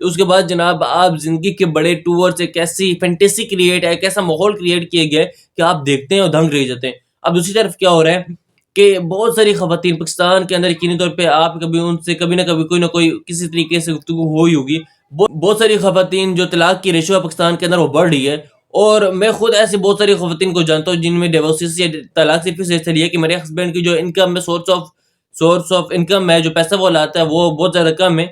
اس کے بعد جناب آپ زندگی کے بڑے ٹورز، ایک ایسی فینٹیسی کریٹ ہے، ایک ایسا ماحول کریٹ کیا گیا ہے کہ آپ دیکھتے ہیں اور دنگ رہ جاتے ہیں. اب دوسری طرف کیا ہو رہا ہے کہ بہت ساری خواتین پاکستان کے اندر، یقینی طور پہ آپ کبھی ان سے کبھی نہ کبھی کوئی نہ کوئی کسی طریقے سے گفتگو ہوئی ہوگی. بہت ساری خواتین جو طلاق کی ریشو ہے پاکستان کے اندر وہ بڑھ رہی ہے، اور میں خود ایسے بہت ساری خواتین کو جانتا ہوں جن میں ڈیورسز یا طلاق صرف اس لیے کہ میرے ہسبینڈ کی جو انکم ہے، سورس آف انکم ہے، جو پیسہ وہ لاتا ہے وہ بہت زیادہ کم ہے،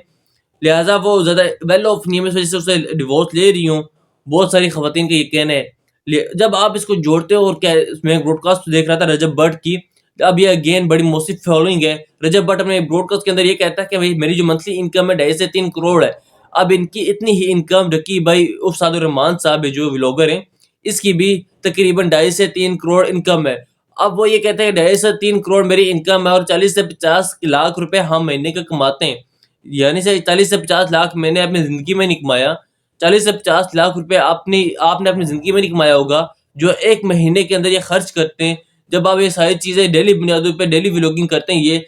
لہٰذا وہ زیادہ ویل آف نہیں ہے، اس وجہ سے اسے ڈیورس لے رہی ہوں. بہت ساری خواتین کا یہ کہنا ہے. جب آپ اس کو جوڑتے ہو، اور کیا میں براڈ کاسٹ دیکھ رہا تھا رجب بٹ کی، اب یہ اگین بڑی موثق فالوئنگ ہے. رجب بٹ اپنے براڈ کاسٹ کے اندر یہ کہتا ہے کہ بھائی میری جو منتھلی انکم ہے 2.5 سے 3 کروڑ ہے. اب ان کی اتنی ہی انکم رقیب بھائی افساد الرحمان صاحب ہے جو ولاگر ہیں، اس کی بھی تقریباً 2.5 سے 3 کروڑ انکم ہے. اب وہ یہ کہتے ہیں کہ 2.5 سے 3 کروڑ میری انکم ہے، اور 40 سے 50 لاکھ روپے ہم مہینے کا کماتے ہیں. یعنی سے 40 سے 50 لاکھ میں نے اپنی زندگی میں نہیں کمایا. 40 سے 50 لاکھ روپے آپ نے اپنی زندگی میں نہیں کمایا ہوگا جو ایک مہینے کے اندر یہ خرچ کرتے ہیں. جب آپ یہ ساری چیزیں ڈیلی بنیادوں پہ ڈیلی ولاگنگ کرتے ہیں، یہ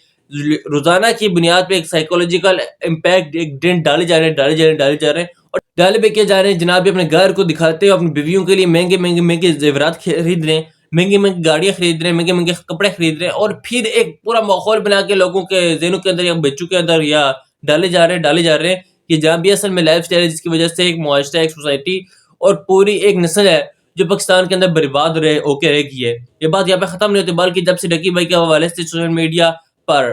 روزانہ کی بنیاد پہ ایک سائیکولوجیکل امپیکٹ، ایک ڈنٹ ڈالے جا رہے ہیں اور ڈالے بے کیا جا رہے ہیں. جناب اپنے گھر کو دکھاتے ہیں، اپنی بیویوں کے لیے مہنگے زیورات خرید رہے ہیں، مہنگی گاڑیاں خرید رہے ہیں، مہنگے کپڑے خرید رہے ہیں، اور پھر ایک پورا ماحول بنا کے لوگوں کے ذہنوں کے اندر یا بچوں کے اندر یا ڈالے جا رہے ہیں کہ جہاں بھی اصل میں لائف سٹائل ہے جس کی وجہ سے ایک معاشرہ، ایک سوسائٹی اور پوری ایک نسل ہے جو پاکستان کے اندر برباد ہو کے رہ گئی ہے. یہ بات یہاں پہ ختم نہیں ہوتی، بلکہ جب سے ڈکی بھائی کے حوالے سے سوشل میڈیا پر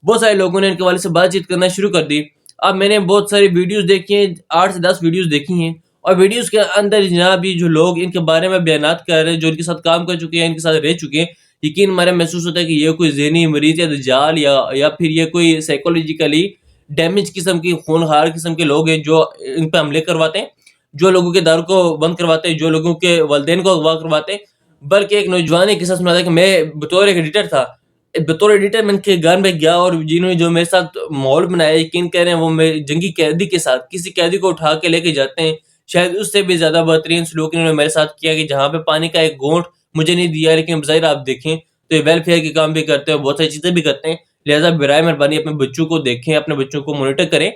بہت سارے لوگوں نے ان کے حوالے سے بات چیت کرنا شروع کر دی. اب میں نے بہت ساری ویڈیوز دیکھی ہیں، 8 سے 10 ویڈیوز دیکھی ہیں، اور ویڈیوز کے اندر جناب جو لوگ ان کے بارے میں بیانات کر رہے ہیں، جو ان کے ساتھ کام کر چکے ہیں، ان کے ساتھ رہ چکے ہیں، یقین ہمارا محسوس ہوتا ہے کہ یہ کوئی ذہنی مریض یا دجال یا پھر یہ کوئی سائیکولوجیکلی ڈیمیج قسم کی خونخوار قسم کے لوگ ہیں جو ان پہ حملے کرواتے ہیں، جو لوگوں کے داروں کو بند کرواتے ہیں، جو لوگوں کے والدین کو اغوا کرواتے ہیں. بلکہ ایک نوجوان نے قصہ سنا تھا کہ میں بطور ایک ایڈیٹر تھا، میں ان کے گھر میں گیا، اور جنہوں نے جو میرے ساتھ ماحول بنایا، یقین کہہ رہے ہیں وہ میں جنگی قیدی کے ساتھ کسی قیدی کو اٹھا کے لے کے جاتے ہیں، شاید اس سے بھی زیادہ بہترین سلوک انہوں نے میرے ساتھ کیا کہ جہاں پہ پانی کا ایک گھونٹ مجھے نہیں دیا، لیکن بظاہر آپ دیکھیں تو یہ ویلفیئر کے کام بھی کرتے ہیں، بہت ساری چیزیں بھی کرتے ہیں. لہٰذا برائے مہربانی اپنے بچوں کو دیکھیں، اپنے بچوں کو مانیٹر کریں.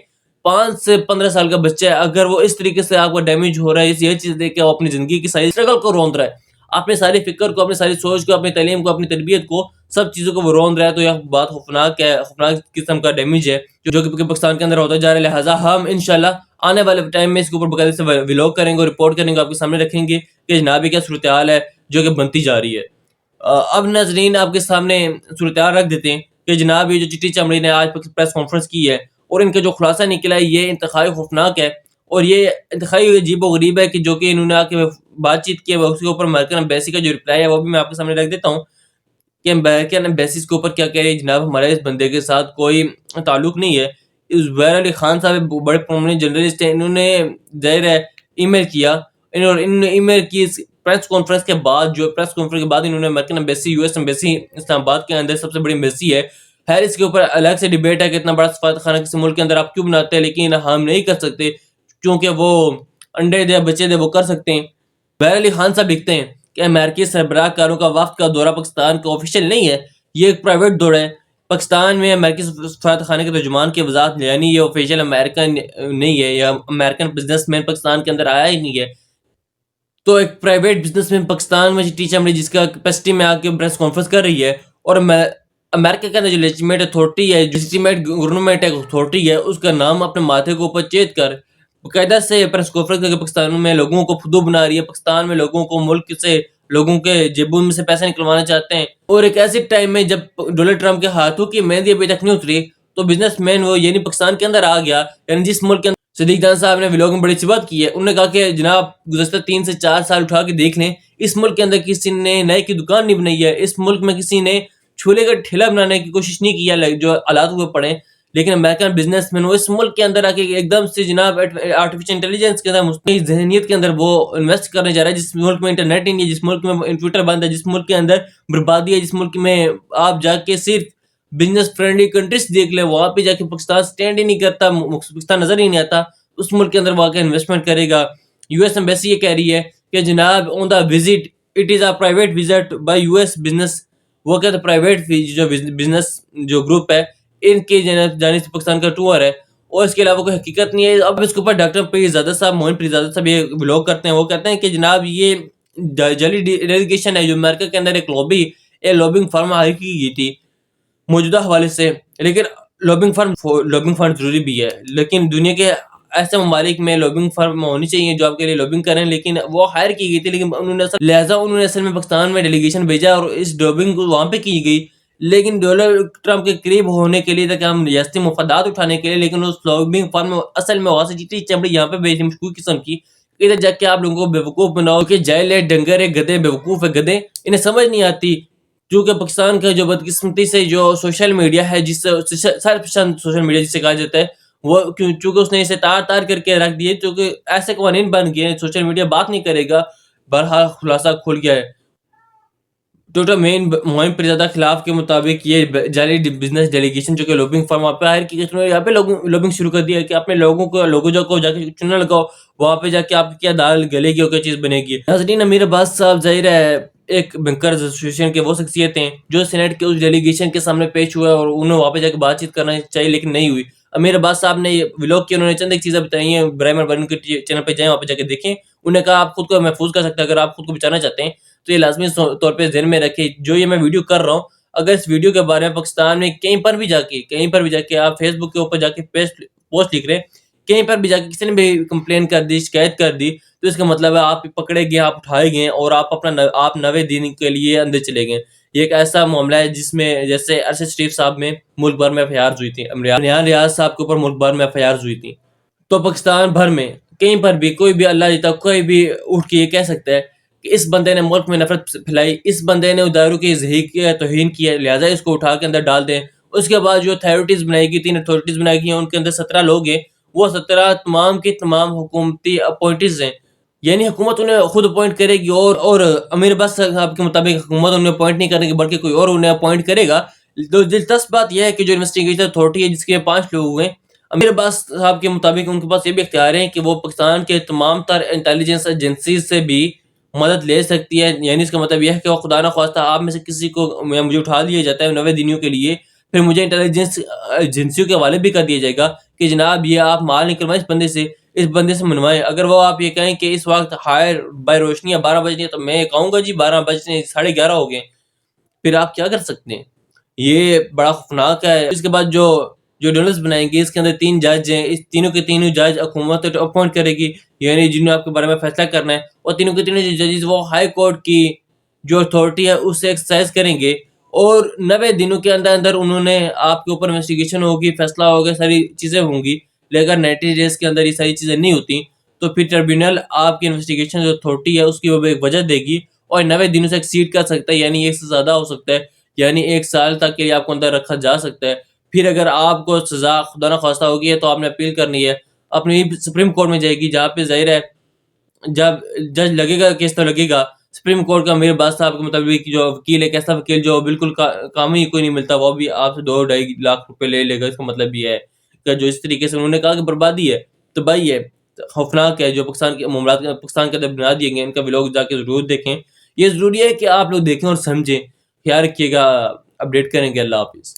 5 سے 15 سال کا بچہ ہے، اگر وہ اس طریقے سے آپ کا ڈیمیج ہو رہا ہے، یہ چیز دیکھ کے وہ اپنی زندگی کی ساری اسٹرگل کو روند رہا ہے، اپنے ساری فکر کو، اپنی ساری سوچ کو، اپنی تعلیم کو، اپنی تربیت کو، سب چیزوں کو وہ روند رہا ہے، تو یہ بات خوفناک ہے، خوفناک قسم کا ڈیمیج ہے جو کہ پاکستان کے اندر ہوتا جا رہا ہے. لہٰذا ہم انشاءاللہ آنے والے ٹائم میں اس کے اوپر باقاعدہ سے ولاگ کریں گے اور رپورٹ کریں گے، آپ کے سامنے رکھیں گے کہ جناب یہ کیا صورتحال ہے جو کہ بنتی جا رہی ہے. اب ناظرین آپ کے سامنے صورتحال رکھ دیتے ہیں کہ جناب یہ جو چٹی چمڑی نے آج پریس کانفرنس کی ہے اور ان کا جو خلاصہ نکلا ہے یہ انتہائی خوفناک ہے، اور یہ انتہائی عجیب و غریب ہے کہ جو کہ انہوں نے آ کے بات چیت کی ہے، اس کے اوپر امریکن ایمبیسی کا جو رپلائی ہے وہ بھی میں آپ کے سامنے رکھ دیتا ہوں کہ امریکن ایمبیسی کے اوپر کیا کہہ رہے ہیں. جناب ہمارے اس بندے کے ساتھ کوئی تعلق نہیں ہے. زہیر علی خان صاحب بڑے پرومیننٹ جرنلسٹ ہیں، انہوں نے ظاہر ہے ای میل کیا، انہوں نے ای میل کی پریس کانفرنس کے بعد، جو پریس کانفرنس کے بعد انہوں نے American embassy, U S embassy Islamabad کے اندر سب سے بڑی ایمبیسی ہے، خیر اس کے اوپر الگ سے ڈیبیٹ ہے کہ اتنا بڑا سفارت خانہ کسی ملک کے اندر آپ کیوں بناتے ہیں، لیکن ہم نہیں کر سکتے کیونکہ وہ انڈے دے بچے دے وہ کر سکتے ہیں. زہیر علی خان صاحب لکھتے ہیں کہ امریکی سربراہ کاروں کا وفد کا دورہ پاکستان کا آفیشیل نہیں ہے، یہ ایک پرائیویٹ دورہ ہے. پاکستان میں امریکی سفارت خانے کے ترجمان کی وضاحت، یعنی یہ آفیشیل امریکن نہیں ہے، یا امریکن بزنس مین پاکستان کے اندر آیا ہی نہیں ہے. تو ایک پرائیویٹ بزنس مین پاکستان میں ٹی چمڑی جس کا کیپیسٹی میں آ کے پریس کانفرنس کر رہی ہے، اور امریکہ کے اندر جو لیجیٹمیٹ اتھارٹی ہے، جو لیجیٹمیٹ گورنمنٹ اتھارٹی ہے، اس کا نام اپنے ماتھے کے اوپر چیت کر باقاعدہ سے پریس کانفرنس کر کے پاکستان میں لوگوں کو فدو بنا رہی ہے، پاکستان میں لوگوں کو ملک سے، لوگوں کے جیبوں میں سے پیسے نکلوانا چاہتے ہیں. اور ایک ایسے ٹائم میں جب ڈونلڈ ٹرمپ کے ہاتھوں کی مہندی ابھی تک نہیں اتری تو بزنس مین وہ یعنی پاکستان کے اندر آ گیا، یعنی جس ملک کے اندر صدیق جان صاحب نے ولاگ میں بڑی سی بات کی ہے. انہوں نے کہا کہ جناب گزشتہ 3 سے 4 سال اٹھا کے دیکھ لیں، اس ملک کے اندر کسی نے نئے کی دکان نہیں بنائی ہے، اس ملک میں کسی نے چھولے کا ٹھیلا بنانے کی کوشش نہیں کی ہے جو حالات ہوئے پڑے. لیکن امریکن بزنس مین وہ اس ملک کے اندر آ کے ایک دم سے جناب آرٹیفیشل انٹیلیجنس کے اندر مصنوعی ذہنیت کے اندر وہ انویسٹ کرنے جا رہا ہے، جس ملک میں انٹرنیٹ ہی نہیں ہے، جس ملک میں کمپیوٹر بند ہے، جس ملک کے اندر بربادی ہے، جس ملک میں آپ جا کے صرف بزنس فرینڈلی کنٹریز دیکھ لیں، وہاں پہ جا کے پاکستان سٹینڈ ہی نہیں کرتا، پاکستان نظر ہی نہیں آتا، اس ملک کے اندر واقع انویسٹمنٹ کرے گا. یو ایس ایمبیسی یہ کہہ رہی ہے کہ جناب on the visit it is a private visit by U S business, وہ کہتے ہیں پرائیویٹ جو بزنس جو گروپ ہے ان کی جانب سے پاکستان کا ٹور ہے، اور اس کے علاوہ کوئی حقیقت نہیں ہے. اب اس کے اوپر ڈاکٹر پیرزادہ صاحب موہن پیرزادہ صاحب یہ ولاگ کرتے ہیں. وہ کہتے ہیں کہ جناب یہ جعلی ڈیلیگیشن ہے جو امریکہ کے اندر ایک لابنگ فرم ہائر کی گئی تھی موجودہ حوالے سے. لیکن لابنگ فرم ضروری بھی ہے, لیکن دنیا کے ایسے ممالک میں لابنگ فرم ہونی چاہیے جو آپ کے لیے لابنگ کریں, لیکن وہ ہائر کی گئی تھی. لیکن انہوں نے اصل میں پاکستان میں ڈیلیگیشن بھیجا اور اس لابنگ کو وہاں پہ کی گئی, لیکن ڈونلڈ ٹرمپ کے قریب ہونے کے لیے تاکہ ہم ریاستی مفادات اٹھانے کے لیے. لیکن اس لابنگ فرم میں اصل میں وہاں سے چیٹی چمڑی یہاں پہ بھیجی مشکوک قسم کی, ادھر جا کے آپ لوگوں کو بیوقوف بناؤ کہ جائل ہے, ڈنگر ہے, گدے, بیوقوف ہے, گدے, انہیں سمجھ نہیں آتی. کیونکہ پاکستان کا جو بدقسمتی سے جو سوشل میڈیا ہے, جس سے سرپسند سوشل میڈیا جسے کہا جاتا ہے, وہ چونکہ اس نے اسے تار کر کے رکھ دیے, کیونکہ ایسے قوانین بن گئے ہیں سوشل میڈیا بات نہیں کرے گا. بہرحال خلاصہ کھل گیا ہے. ٹوٹل مین موہن پیرزادہ خلاف کے مطابق یہ جعلی بزنس ڈیلیگیشن جو کہ لابنگ فرم وہاں پہ ہائر کی گئی, یہاں پہ لابنگ شروع کر دیا کہ اپنے لوگوں کو جا کے چننا لگاؤ, وہاں پہ جا کے آپ کی کیا دال گلے گی اور کیا چیز بنے گی. ناظرین, امیر عباس صاحب ظاہر ہے ایک بینکرز ایسوسیشن کے وہ شخصیت ہیں جو سینیٹ کے اس ڈیلیگیشن کے سامنے پیش ہوا ہے اور انہیں وہاں پہ جا کے بات چیت کرنا چاہیے لیکن نہیں ہوئی. امیر عباس صاحب نے یہ ولاگ کیا, انہوں نے چند ایک چیزیں بتائی ہیں, برائے مہربانی کے چینل پہ جائیں, وہاں پہ جا کے دیکھیں. انہوں نے کہا آپ خود کو محفوظ کر سکتے ہیں, اگر آپ خود کو بچانا چاہتے ہیں تو یہ لازمی طور پہ ذہن میں رکھیں جو یہ میں ویڈیو کر رہا ہوں. اگر اس ویڈیو کے بارے میں پاکستان میں کہیں پر بھی جا کے آپ فیس بک کے اوپر جا کے پوسٹ لکھ رہے, کہیں پر بھی جا کے کسی نے بھی کمپلین کر دی, شکایت کر دی, تو اس کا مطلب ہے آپ پکڑے گئے, آپ اٹھائے گئے اور آپ 90 دن کے لیے اندر چلے گئے. یہ ایک ایسا معاملہ ہے جس میں جیسے ارشد شریف صاحب میں ملک بھر میں ایف آئی آر ہوئی تھی, عمران ریاض صاحب کے اوپر ملک بھر میں ایف آئی آر ہوئی تھی. تو پاکستان بھر میں کہیں پر بھی کوئی بھی اللہ جیتا کوئی بھی اٹھ کے یہ کہہ سکتا ہے کہ اس بندے نے ملک میں نفرت پھیلائی, اس بندے نے اداروں کی توہین کی ہے, لہٰذا اس کو اٹھا کے اندر ڈال دیں. اس کے بعد جو اتھارٹیز بنائی گئی, 3 اتھارٹیز بنائی گئی ہیں, ان کے اندر 17 لوگ ہیں, وہ 17 تمام کی تمام حکومتی اپوائنٹیز ہیں, یعنی حکومت انہیں خود اپوائنٹ کرے گی. اور امیر عباس صاحب کے مطابق حکومت انہیں اپوائنٹ نہیں کرے گی بلکہ کوئی اور انہیں اپوائنٹ کرے گا. تو دلچسپ بات یہ ہے کہ جو انویسٹیگیشن اتھارٹی ہے جس کے 5 لوگ ہوئے, امیر عباس صاحب کے مطابق ان کے پاس یہ بھی اختیار ہے کہ وہ پاکستان کے تمام تر انٹیلیجنس ایجنسیز سے بھی مدد لے سکتی ہے. یعنی اس کا مطلب یہ ہے کہ وہ خدا نہ خواستہ آپ میں سے کسی کو مجھے اٹھا لیا جاتا ہے 90 دنوں کے لیے, پھر مجھے انٹیلیجنس ایجنسیوں کے حوالے بھی کر دیا جائے گا کہ جناب یہ آپ مال نکلوائیں اس بندے سے منوائیں. اگر وہ آپ یہ کہیں کہ اس وقت ہائر بائی روشنی 12 بجے, تو میں کہوں گا جی 12 بجنے 11:30 ہو گئے, پھر آپ کیا کر سکتے ہیں. یہ بڑا خوفناک ہے. اس کے بعد جو ڈونلز بنائیں گے, اس کے اندر 3 جج ہیں, اس تینوں کے تینوں جج حکومت اپوائنٹ کرے گی, یعنی جنہوں نے آپ کے بارے میں فیصلہ کرنا ہے. اور تینوں کے تینوں ججز وہ ہائی کورٹ کی جو اتھارٹی ہے اس سے ایکسرسائز کریں گے, اور 90 دنوں کے اندر انہوں نے آپ کے اوپر انویسٹیگیشن ہوگی, فیصلہ ہوگا, ساری چیزیں ہوں گی. لیکن 90 ڈیز کے اندر یہ ساری چیزیں نہیں ہوتی تو پھر ٹریبیونل آپ کی انویسٹیگیشن جو اتھارٹی ہے اس کی وہ ایک وجہ دے گی اور 90 دنوں سے ایکسیڈ کر سکتا ہے, یعنی ایک سے زیادہ ہو سکتا ہے, یعنی 1 سال تک کے لیے آپ کو اندر رکھا جا سکتا ہے. پھر اگر آپ کو سزا خدا نہ خواستہ ہوگی ہے تو آپ نے اپیل کرنی ہے, اپنی سپریم کورٹ میں جائے گی, جہاں پہ ظاہر ہے جب جج لگے گا کیس تو لگے گا. سپریم کورٹ کا امیر عباس صاحب کے مطابق جو وکیل ہے, ایسا وکیل جو بالکل کام ہی کوئی نہیں ملتا, وہ بھی آپ سے 2-2.5 لاکھ روپے لے لے گا. اس کا مطلب یہ ہے کہ جو اس طریقے سے انہوں نے کہا کہ بربادی ہے, تباہی ہے, خوفناک ہے جو پاکستان کے معاملات پاکستان کے اندر بنا دیے گئے, ان کا ولاگ جا کے ضرور دیکھیں. یہ ضروری ہے کہ آپ لوگ دیکھیں اور سمجھیں. خیال رکھیے گا, اپڈیٹ کریں گے. اللہ حافظ.